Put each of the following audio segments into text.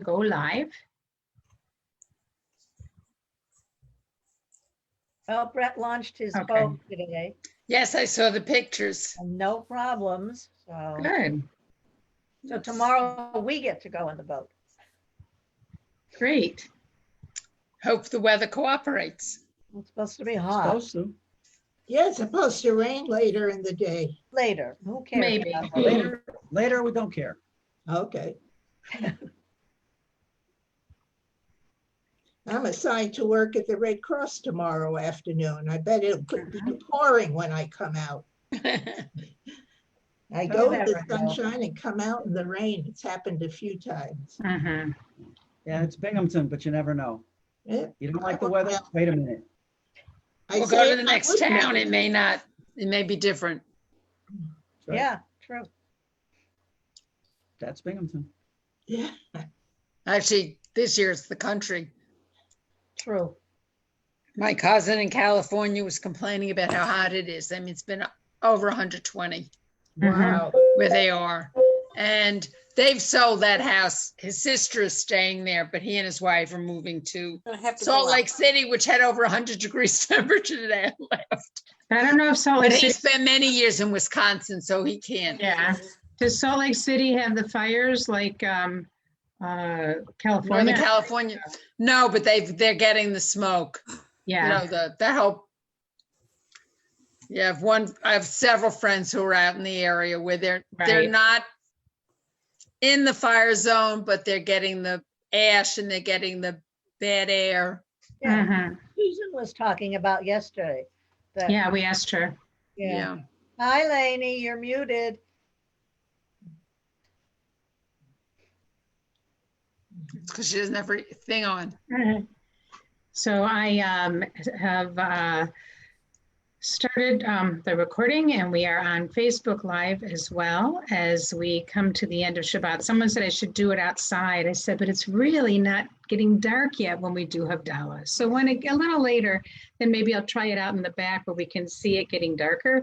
go live. Well, Brett launched his Okay. boat today. Yes, I saw the pictures. And no problems. So, Good, so tomorrow we get to go in the boat. great. Hope the weather cooperates. It's supposed to be hot Supposed to. Yeah, it's supposed to rain later in the day. later. Who cares? Maybe. about later? Later, we don't care. Okay. I'm assigned to work at the Red Cross tomorrow afternoon. I bet it'll be pouring when I come out. I go in the sunshine and come out in the rain. It's happened a few times. Mm-hmm. Yeah, it's Binghamton, but you never know. Yeah. You don't like the weather? Wait a minute. I We'll say go to it, the I next wouldn't town. know. It may not, it may be different. That's right. Yeah, true. That's Binghamton. Yeah. Actually, this year it's the country. True. My cousin in California was complaining about how hot it is. I mean, it's been over 120 Wow. where they are. And they've sold that house. His sister is staying there, but he and his wife are moving to Salt Lake City, which had over 100 degrees temperature today. I left. I don't know if Salt Lake But he City, spent many years in Wisconsin, so he can't. yeah. Does Salt Lake City have the fires like Northern California? California. No, but they're getting the smoke. Yeah. You know, the whole. Yeah, I have several friends who are out in the area where they're Right. not in the fire zone, but they're getting the ash and they're getting the bad air. Yeah. Mhm. Susan was talking about yesterday. That, Yeah, we asked her. yeah. Yeah. Hi, Lainey, you're muted. Because she doesn't have her thing on. So I have started the recording, and we are on Facebook Live as well as we come to the end of Shabbat. Someone said I should do it outside. I said, but it's really not getting dark yet when we do Havdalah. So when a little later, then maybe I'll try it out in the back where we can see it getting darker.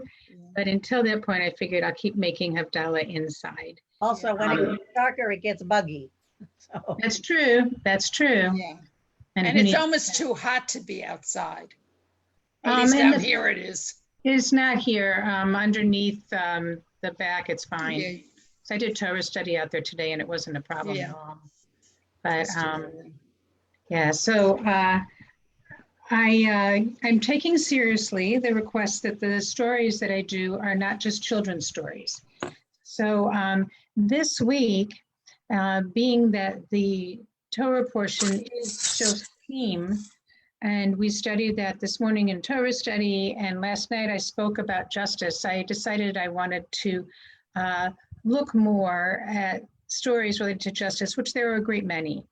But until that point, I figured I'll keep making Havdalah inside. Also, when it gets darker, it gets buggy. So, That's true. That's true. Yeah. And And who it's needs- almost too hot to be outside. At Um, least and down the- here it is. It's not here. Underneath the back, it's fine. Yeah. So I did Torah study out there today, and it wasn't a problem Yeah. at all. But yeah, so I'm taking seriously the request that the stories that I do are not just children's stories. So this week, being that the Torah portion is Shoftim, and we studied that this morning in Torah study, and last night I spoke about justice. I decided I wanted to look more at stories related to justice, which there are a great many.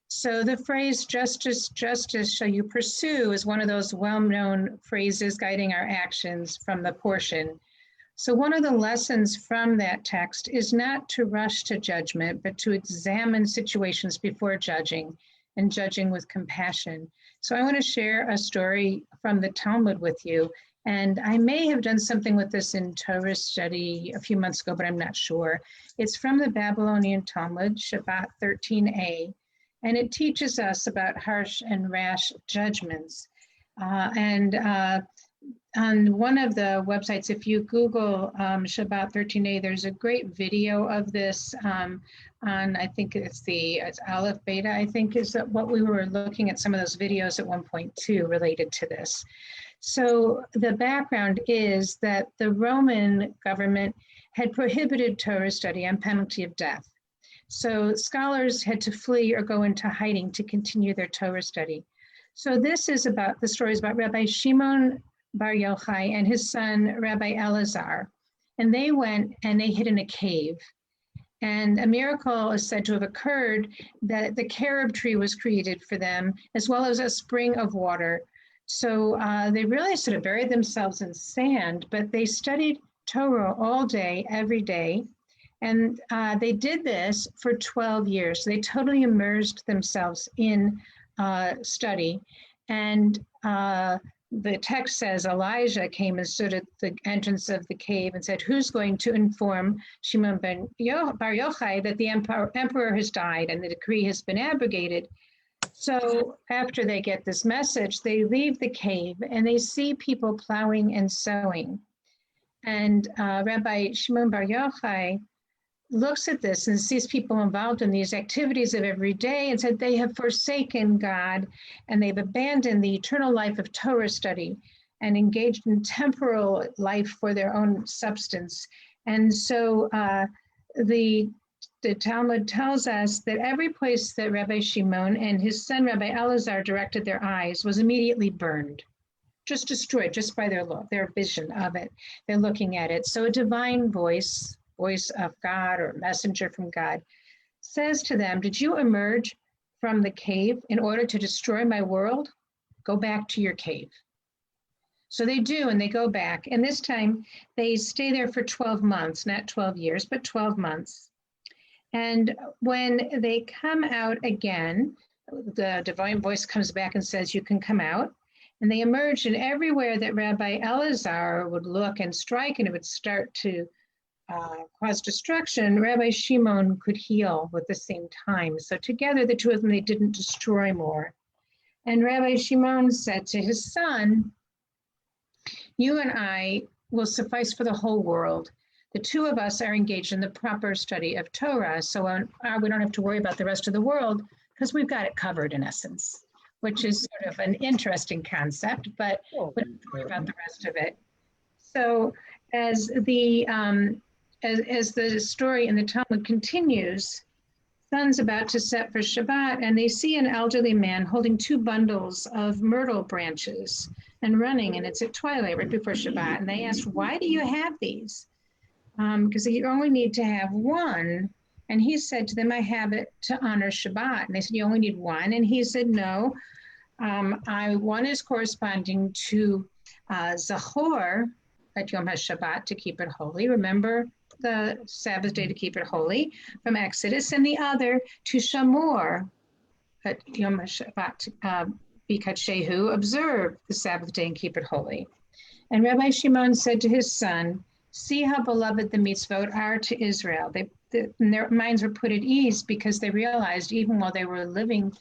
So the phrase justice, justice shall you pursue is one of those well-known phrases guiding our actions from the portion. So one of the lessons from that text is not to rush to judgment, but to examine situations before judging, and judging with compassion. So I want to share a story from the Talmud with you. And I may have done something with this in Torah study a few months ago, but I'm not sure. It's from the Babylonian Talmud, Shabbat 13a, and it teaches us about harsh and rash judgments. On one of the websites, if you Google Shabbat 13a, there's a great video of this on, I think it's Aleph Beta, I think is what we were looking at some of those videos at one point too related to this. So the background is that the Roman government had prohibited Torah study on penalty of death. So scholars had to flee or go into hiding to continue their Torah study. So this is about, the story is about Rabbi Shimon Bar Yochai and his son, Rabbi Elazar. And they went and they hid in a cave. And a miracle is said to have occurred that the carob tree was created for them, as well as a spring of water. So they really sort of buried themselves in sand, but they studied Torah all day, every day. And they did this for 12 years. So they totally immersed themselves in study. And the text says Elijah came and stood at the entrance of the cave and said, who's going to inform Shimon Bar Yochai that the emperor has died and the decree has been abrogated? So after they get this message, they leave the cave and they see people plowing and sowing. And Rabbi Shimon Bar Yochai looks at this and sees people involved in these activities of every day and said they have forsaken God and they've abandoned the eternal life of Torah study and engaged in temporal life for their own substance. And so the Talmud tells us that every place that Rabbi Shimon and his son Rabbi Elazar directed their eyes was immediately burned, just destroyed, just by their vision of it. They're looking at it. So a divine voice of God or messenger from God says to them, did you emerge from the cave in order to destroy my world? Go back to your cave. So they do, and they go back. And this time they stay there for 12 months, not 12 years, but 12 months. And when they come out again, the divine voice comes back and says, you can come out. And they emerged, and everywhere that Rabbi Elazar would look and strike, and it would start to cause destruction, Rabbi Shimon could heal at the same time. So together, the two of them, they didn't destroy more. And Rabbi Shimon said to his son, you and I will suffice for the whole world. The two of us are engaged in the proper study of Torah, so we don't have to worry about the rest of the world because we've got it covered in essence, which is sort of an interesting concept, but we don't have to worry about the rest of it. So as the story in the Talmud continues, sun's about to set for Shabbat, and they see an elderly man holding 2 bundles of myrtle branches and running, and it's at twilight right before Shabbat. And they asked, why do you have these? Because you only need to have one. And he said to them, I have it to honor Shabbat. And they said, you only need one? And he said, no, one is corresponding to Zachor at Yom HaShabbat to keep it holy. Remember the Sabbath day to keep it holy from Exodus, and the other to Shamor at Yom HaShabbat, Bikat Shehu, observe the Sabbath day and keep it holy. And Rabbi Shimon said to his son, see how beloved the mitzvot are to Israel. Their minds were put at ease because they realized even while they were living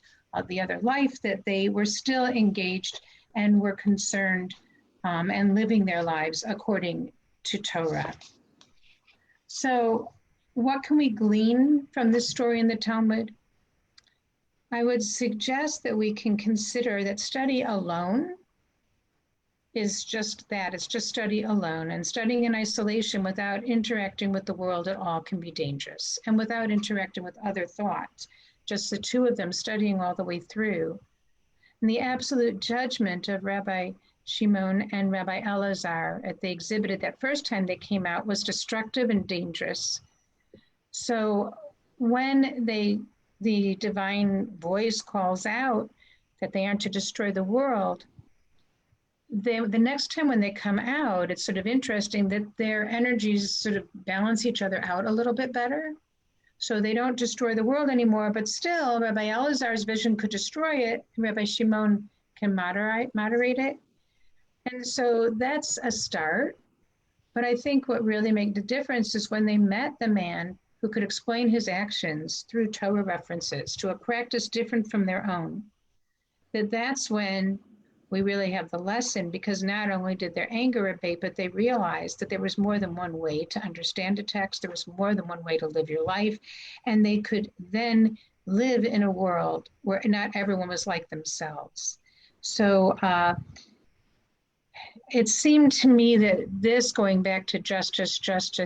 the other life that they were still engaged and were concerned and living their lives according to Torah. So what can we glean from this story in the Talmud? I would suggest that we can consider that study alone is just that. It's just study alone. And studying in isolation without interacting with the world at all can be dangerous. And without interacting with other thoughts, just the two of them studying all the way through. And the absolute judgment of Rabbi Shimon and Rabbi Elazar at they exhibited that first time they came out was destructive and dangerous. So when the divine voice calls out that they aren't to destroy the world, the next time when they come out, it's sort of interesting that their energies sort of balance each other out a little bit better. So they don't destroy the world anymore, but still Rabbi Elazar's vision could destroy it. Rabbi Shimon can moderate it. And so that's a start. But I think what really made the difference is when they met the man who could explain his actions through Torah references to a practice different from their own, that's when we really have the lesson, because not only did their anger abate, but they realized that there was more than one way to understand a text. There was more than one way to live your life. And they could then live in a world where not everyone was like themselves. So it seemed to me that this, going back to justice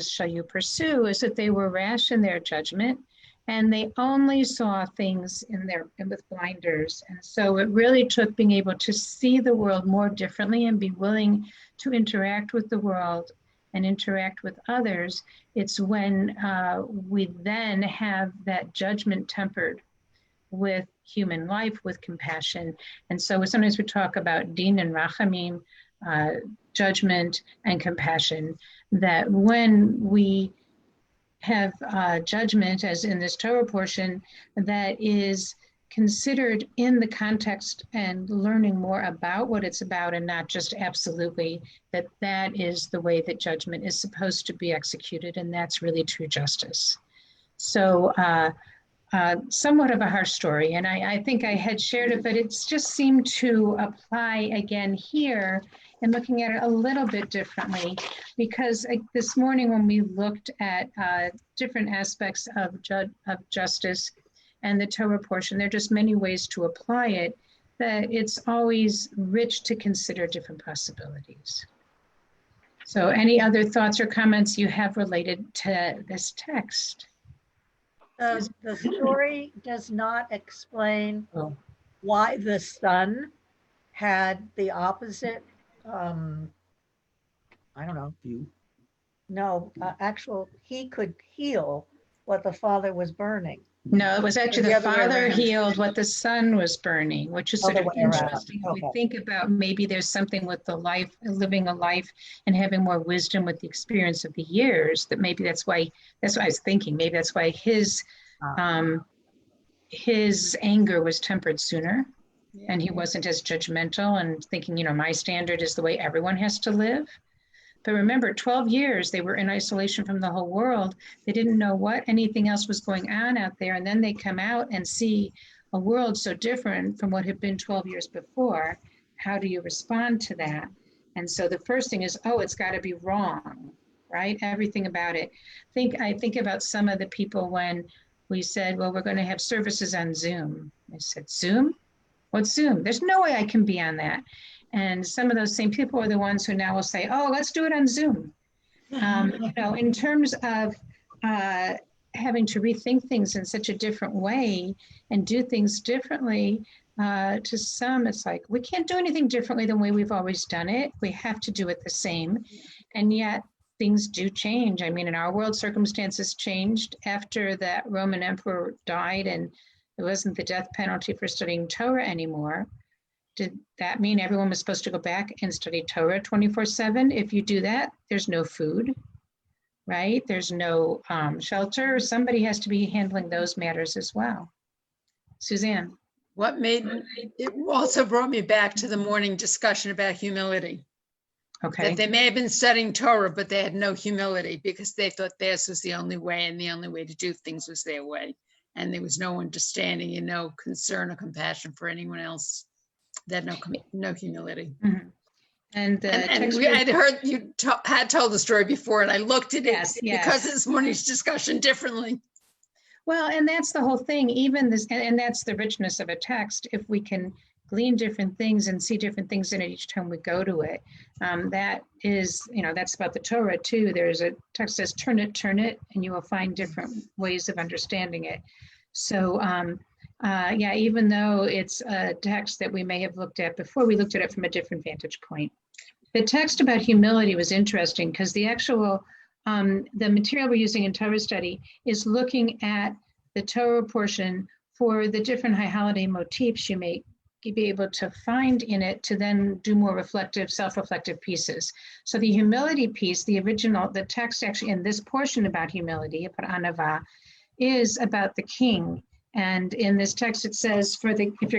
shall you pursue, is that they were rash in their judgment and they only saw things with blinders. And so it really took being able to see the world more differently and be willing to interact with the world and interact with others. It's when we then have that judgment tempered with human life, with compassion. And so sometimes we talk about din and rachamim, judgment and compassion, that when we have judgment, as in this Torah portion, that is considered in the context and learning more about what it's about, and not just absolutely that that is the way that judgment is supposed to be executed, and that's really true justice. So somewhat of a harsh story, and I think I had shared it, but it's just seemed to apply again here and looking at it a little bit differently, because this morning when we looked at different aspects of justice and the Torah portion, there are just many ways to apply it, that it's always rich to consider different possibilities. So any other thoughts or comments you have related to this text? The story does not explain why the son had the opposite, I don't know. You. No, he could heal what the father was burning. No, it was actually The the other way father around. healed what the son was burning, which is sort Other of way around. interesting. If we Okay. think about maybe there's something with the life, living a life and having more wisdom with the experience of the years, that maybe that's why I was thinking, maybe that's why his anger was tempered sooner, and he wasn't as judgmental and thinking, my standard is the way everyone has to live. But remember, 12 years, they were in isolation from the whole world. They didn't know what anything else was going on out there. And then they come out and see a world so different from what had been 12 years before. How do you respond to that? And so the first thing is, it's got to be wrong, right? Everything about it. I think about some of the people when we said, well, we're going to have services on Zoom. I said, Zoom? What's Zoom? There's no way I can be on that. And some of those same people are the ones who now will say, let's do it on Zoom. In terms of having to rethink things in such a different way and do things differently, to some, it's like, we can't do anything differently than the way we've always done it. We have to do it the same. And yet things do change. I mean, in our world, circumstances changed after that Roman emperor died and it wasn't the death penalty for studying Torah anymore. Did that mean everyone was supposed to go back and study Torah 24/7? If you do that, there's no food, right? There's no shelter. Somebody has to be handling those matters as well. Suzanne. It also brought me back to the morning discussion about humility. Okay. That they may have been studying Torah, but they had no humility because they thought theirs was the only way, and the only way to do things was their way. And there was no understanding and no concern or compassion for anyone else. They had no humility. Mm-hmm. And I'd heard you had told the story before, and I looked at it because of this morning's discussion differently. Well, and that's the whole thing, even this, and that's the richness of a text. If we can glean different things and see different things in it each time we go to it, that is, that's about the Torah too. There's a text that says, turn it, and you will find different ways of understanding it. So, even though it's a text that we may have looked at before, we looked at it from a different vantage point. The text about humility was interesting because the actual, the material we're using in Torah study is looking at the Torah portion for the different high holiday motifs you may be able to find in it to then do more reflective, self-reflective pieces. So the humility piece, the text actually in this portion about humility, about anava, is about the king. And in this text, it says, if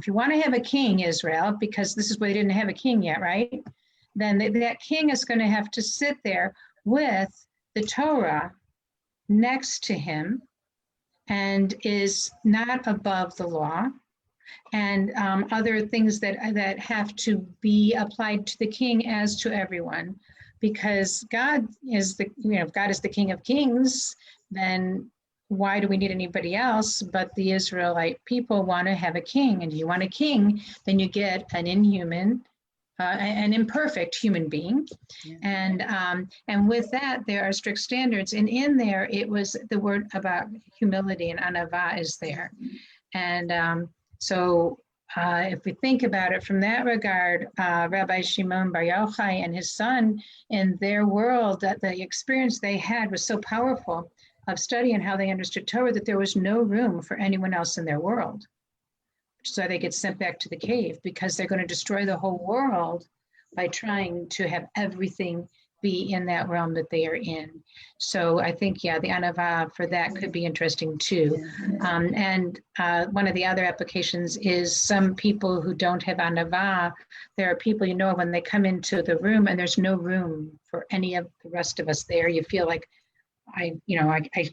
you want to have a king, Israel, because this is where they didn't have a king yet, right? Then that king is going to have to sit there with the Torah next to him and is not above the law and other things that have to be applied to the king as to everyone, because God is the King of Kings. Then why do we need anybody else? But the Israelite people want to have a king, and if you want a king, then you get an inhuman, an imperfect human being, and with that there are strict standards. And in there, it was the word about humility, and anava is there, and so if we think about it from that regard, Rabbi Shimon Bar Yochai and his son, in their world, that the experience they had was so powerful of studying how they understood Torah that there was no room for anyone else in their world. So they get sent back to the cave because they're going to destroy the whole world by trying to have everything be in that realm that they are in. So I think, yeah, the anava for that could be interesting too. And one of the other applications is some people who don't have anava, there are people, you know, when they come into the room and there's no room for any of the rest of us there, you feel like I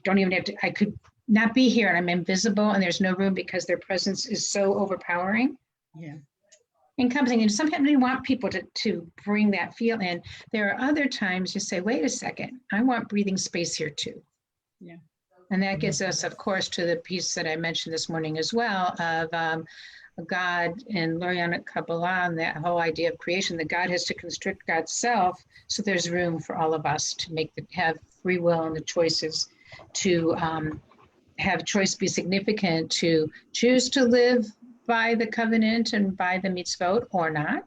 don't even have to, I could not be here and I'm invisible and there's no room because their presence is so overpowering. Yeah. Encompassing, and sometimes we want people to bring that feel in. There are other times you say, wait a second, I want breathing space here too. Yeah. And that gets us, of course, to the piece that I mentioned this morning as well of God and Lurianic Kabbalah and that whole idea of creation, that God has to constrict God's self so there's room for all of us to have free will and the choices to have choice be significant, to choose to live by the covenant and by the mitzvot or not.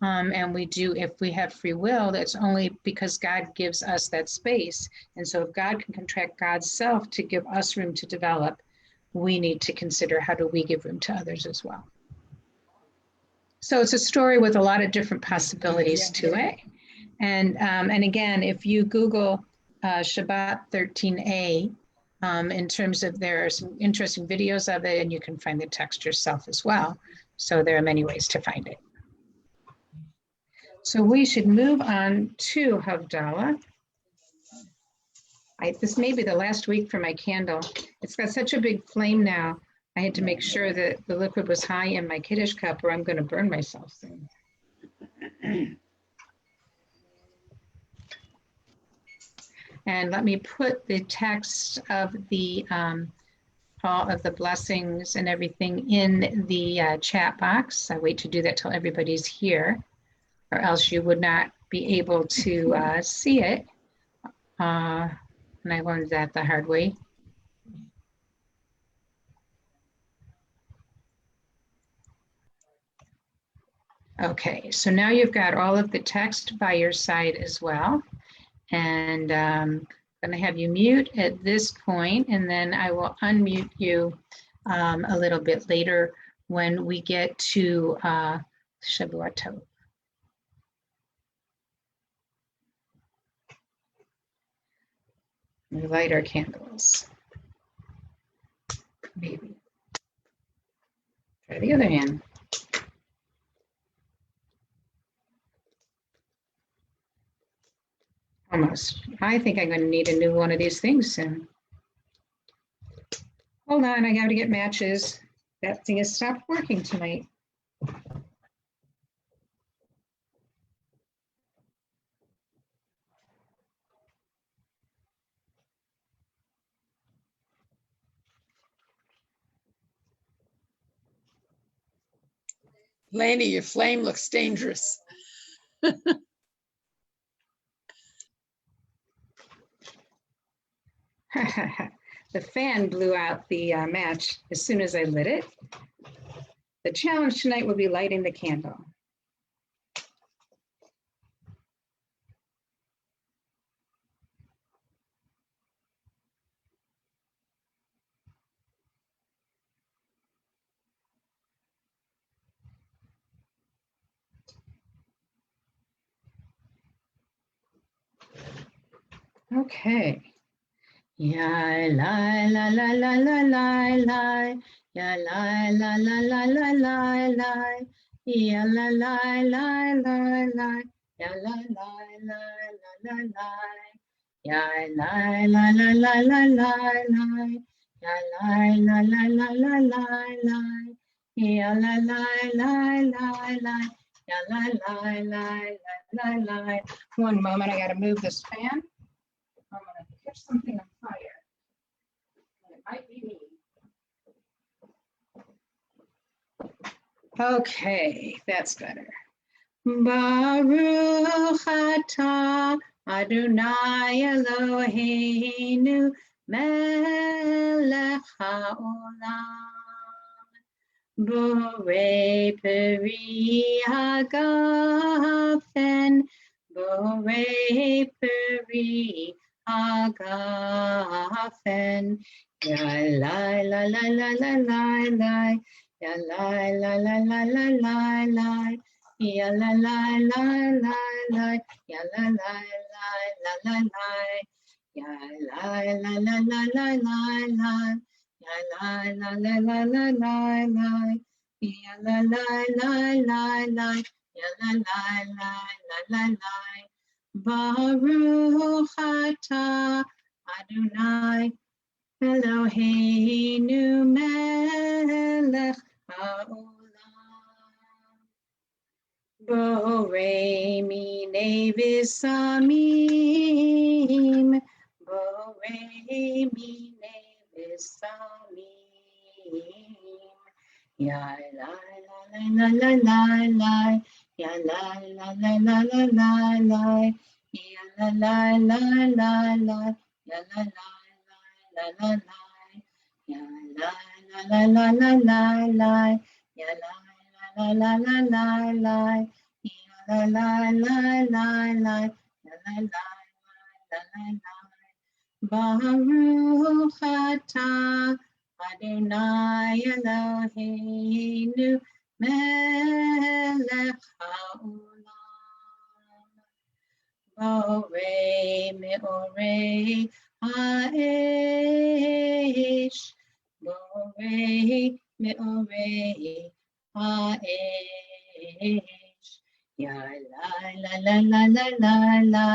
And we do, if we have free will, that's only because God gives us that space. And so if God can contract God's self to give us room to develop, we need to consider how do we give room to others as well. So it's a story with a lot of different possibilities to it. And again, if you Google Shabbat 13a, in terms of, there are some interesting videos of it and you can find the text yourself as well. So there are many ways to find it. So we should move on to Havdalah. This may be the last week for my candle. It's got such a big flame now. I had to make sure that the liquid was high in my Kiddush cup or I'm going to burn myself soon. And let me put the text of the all of the blessings and everything in the chat box. I wait to do that till everybody's here, or else you would not be able to see it. And I learned that the hard way. Okay, so now you've got all of the text by your side as well. And I'm going to have you mute at this point, and then I will unmute you a little bit later when we get to Shavuot Tov. We light our candles. Maybe. Try the other hand. Almost. I think I'm going to need a new one of these things soon. Hold on, I got to get matches. That thing has stopped working tonight. Laney, your flame looks dangerous. The fan blew out the match as soon as I lit it. The challenge tonight will be lighting the candle. Okay. Ya la la la la la la la. Ya la la la la la la la. Ya la la la la la. Ya la la la la la la. Ya la la la la la la la. Ya la la la la la la la. Ya la la la la la. Ya la la la la la. One moment, I got to move this fan. I'm going to catch something on fire. And it might be me. Okay, that's better. Baruch atah Adonai Eloheinu melech haolam borei peri hagafen borei peri hagafen ya la la la la la la la ya la la la la la la la Ya la la la la la, ya la la la la la la, ya la la la la la la la, ya la la la la la la la, ya la la la la la, ya la la la la la la. Baruch atah Adonai Eloheinu melech haolam. Borei minei v'samim, borei minei v'samim. Ya la la la la la la, ya la la la la la la la, ya la la la la la, ya la la la la la, ya la la la la la la, ya la la la la la la, ya la la la la, ya la la la la la. Baruch atah Adonai Eloheinu melech haolam. Borei meorei ha'esh, borei meorei ha'esh. Ya la la la la la la la,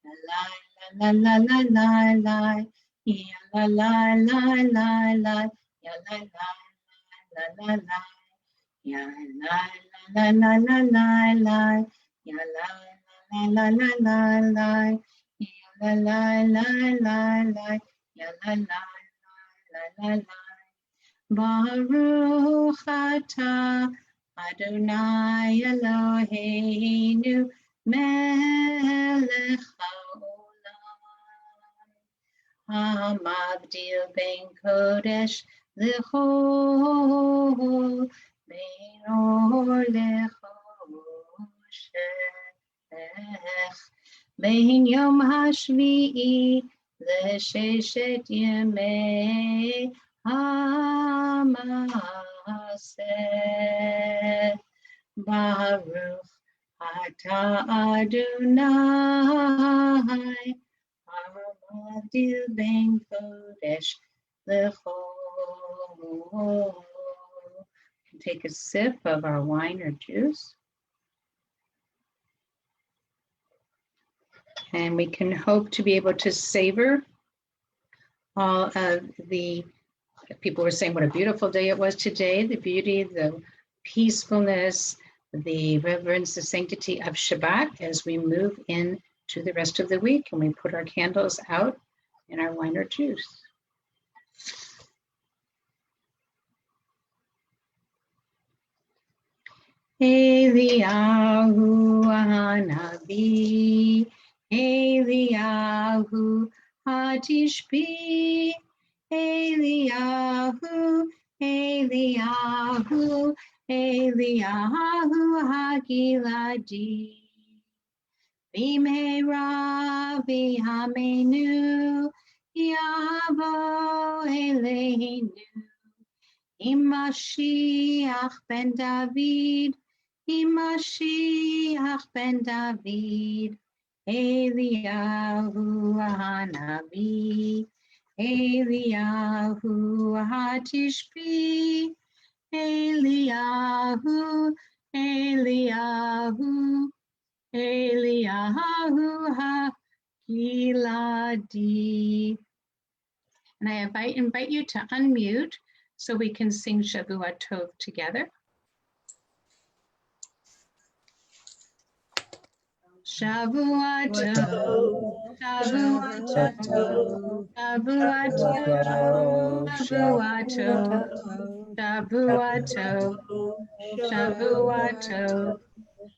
la la la la la la la, ya la la la la la, ya la la la la la, ya la la la la la la, ya la la la la la la, ya la la la la la, ya la la la la la. Baruch atah Adonai Eloheinu melech haolam. Hamavdil ben kodesh l'chol, ben or lechoshech, ben yom hashvi'i l'sheshet yemei hamaseh. Baruch atah Adonai Hamavdil ben kodesh l'chol. Take a sip of our wine or juice. And we can hope to be able to savor all of the, people were saying what a beautiful day it was today, the beauty, the peacefulness, the reverence, the sanctity of Shabbat as we move into the rest of the week and we put our candles out in our wine or juice. Eliyahu Hanavi, Eliyahu Hatishbi, Eliyahu, Eliyahu, Eliyahu Hagiladi. Bimheira v'hamenu yavo eleinu. Imashiach ben David, Imashiach ben David, Eliyahu Hanavi, Eliyahu Hatishbi, Eliyahu, Eliyahu, Eliyahu HaGiladi. And I invite you to unmute so we can sing Shavua Tov together. Shavua Tov, Shavua Tov, Shavua Tov, Shavua Tov, Shavua Tov, Shavua Tov,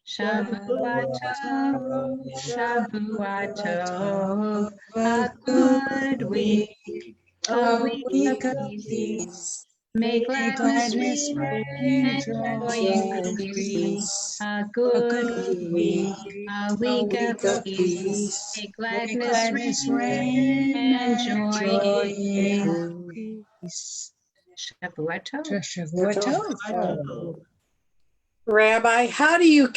Shavua Tov, Shavua Tov, a good week, a week of peace. May gladness reign and joy increase. A good week, a week of peace. May gladness reign and joy increase. Shavua Tov. Shavua Tov. Rabbi, how do you keep